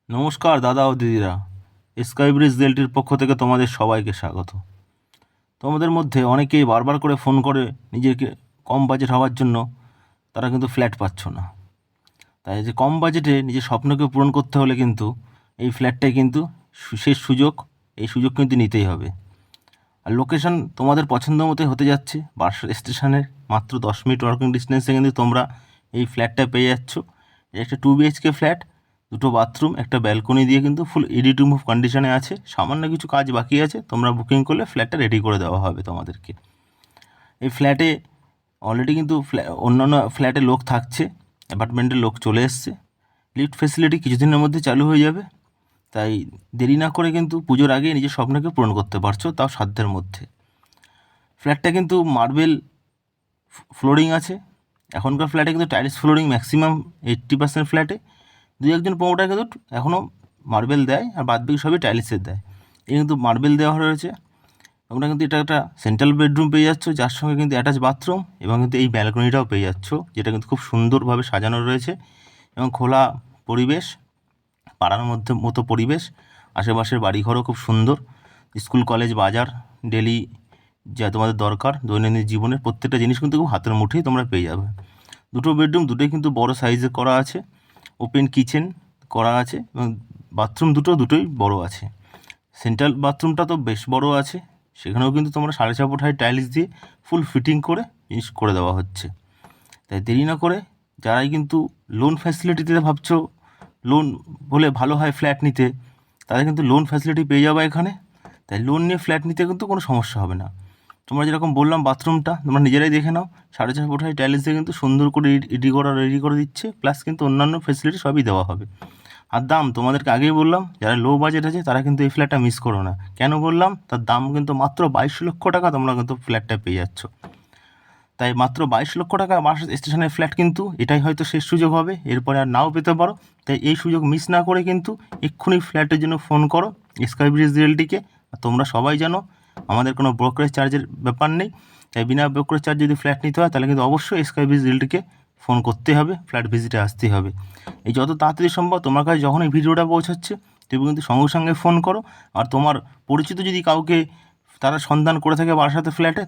নমস্কার দাদা ও দিদিরা, স্কাই ব্রিজ রিয়েলটির পক্ষ থেকে তোমাদের সবাইকে স্বাগত। তোমাদের মধ্যে অনেকেই বারবার করে ফোন করে নিজেকে কম বাজেট হওয়ার জন্য তারা কিন্তু ফ্ল্যাট পাচ্ছ না। তাই যে কম বাজেটে নিজের স্বপ্নকে পূরণ করতে হলে কিন্তু এই ফ্ল্যাটটাই কিন্তু শেষ সুযোগ। এই সুযোগ কিন্তু নিতেই হবে। আর লোকেশন তোমাদের পছন্দ মতোই হতে যাচ্ছে। বারাসাত স্টেশনের মাত্র 10 মিনিট ওয়াকিং ডিস্টেন্সে কিন্তু তোমরা এই ফ্ল্যাটটা পেয়ে যাচ্ছ। এটা একটা 2 BHK ফ্ল্যাট, 2টো বাথরুম, একটা ব্যালকনি দিয়ে কিন্তু ফুল রেডি টু মুভ কন্ডিশনে আছে। সামান্য কিছু কাজ বাকি আছে, তোমরা বুকিং করলে ফ্ল্যাটটা রেডি করে দেওয়া হবে তোমাদেরকে। এই ফ্ল্যাটে অলরেডি কিন্তু অন্যান্য ফ্ল্যাটে লোক থাকছে, অ্যাপার্টমেন্টের লোক চলে এসছে। লিফট ফেসিলিটি কিছুদিনের মধ্যে চালু হয়ে যাবে। তাই দেরি না করে কিন্তু পুজোর আগে নিজের স্বপ্নকে পূরণ করতে পারছো, তাও সাধ্যের মধ্যে। ফ্ল্যাটটা কিন্তু মার্বেল ফ্লোরিং আছে। এখনকার ফ্ল্যাটে কিন্তু টাইলস ফ্লোরিং ম্যাক্সিমাম 80% ফ্ল্যাটে। দুই একজন প্রোমোটার কিন্তু এখনও মার্বেল দেয়, আর বাদবাকি সবই টাইলসের দেয়। এই কিন্তু মার্বেল দেওয়া রয়েছে। তোমরা কিন্তু এটা একটা সেন্ট্রাল বেডরুম পেয়ে যাচ্ছ, যার সঙ্গে কিন্তু অ্যাটাচ বাথরুম, এবং কিন্তু এই ব্যালকনিটাও পেয়ে যাচ্ছ, যেটা কিন্তু খুব সুন্দরভাবে সাজানো রয়েছে এবং খোলা পরিবেশ, পাড়ার মতো পরিবেশ। আশেপাশের বাড়িঘরও খুব সুন্দর। স্কুল কলেজ বাজার ডেলি যা তোমাদের দরকার দৈনন্দিন জীবনের প্রত্যেকটা জিনিস কিন্তু খুব হাতের মুঠেই তোমরা পেয়ে যাবে। 2টো বেডরুম, দুটোই কিন্তু বড় সাইজে করা আছে। ওপেন কিচেন করা আছে এবং বাথরুম দুটোই বড় আছে। সেন্ট্রাল বাথরুমটা তো বেশ বড় আছে, সেখানেও কিন্তু তোমরা 4.5 ফুট হাই টাইলস দিয়ে ফুল ফিটিং করে জিনিস করে দেওয়া হচ্ছে। তাই দেরি না করে যারাই কিন্তু লোন ফ্যাসিলিটিতে ভাবছো লোন বলে ভালো হয় ফ্ল্যাট নিতে, তাদের কিন্তু লোন ফ্যাসিলিটি পেয়ে যাবে এখানে। তাই লোন নিয়ে ফ্ল্যাট নিতে কিন্তু কোনো সমস্যা হবে না। তোমরা যেরকম বললাম বাথরুমটা তোমরা নিজেরাই দেখে নাও, 4.5 ফুট হাই টাইলস দিয়ে কিন্তু সুন্দর করে রেডি করে দিচ্ছে, প্লাস কিন্তু অন্যান্য ফেসিলিটি সবই দেওয়া হবে। আর দাম তোমাদেরকে আগেই বললাম, যারা লো বাজেট আছে তারা কিন্তু এই ফ্ল্যাটটা মিস করো না। কেন বললাম, তার দাম কিন্তু মাত্র 22 লক্ষ টাকা তোমরা কিন্তু ফ্ল্যাটটা পেয়ে যাচ্ছ। তাই মাত্র 22 লক্ষ টাকা বারাসাত স্টেশনের ফ্ল্যাট কিন্তু এটাই হয়তো শেষ সুযোগ হবে, এরপরে আর নাও পেতে পারো। তাই এই সুযোগ মিস না করে কিন্তু এক্ষুনি ফ্ল্যাটের জন্য ফোন করো স্কাই ব্রিজ রিয়েলটিকে। আর তোমরা সবাই জানো আমাদের কোনো ব্রোকারেজ চার্জের ব্যাপার নেই। তাই বিনা ব্রোকারেজ চার্জ যদি ফ্ল্যাট নিতে হয় তাহলে কিন্তু অবশ্যই স্কাই ব্রিজ রিয়েলটিকে ফোন করতে হবে, ফ্ল্যাট ভিজিটে আসতেই হবে। এই যত তাড়াতাড়ি সম্ভব তোমার কাছে যখন এই ভিডিওটা পৌঁছাচ্ছে তুমি কিন্তু সঙ্গে সঙ্গে ফোন করো। আর তোমার পরিচিত যদি কাউকে তারা সন্ধান করে থাকে বারাসাতে ফ্ল্যাটে,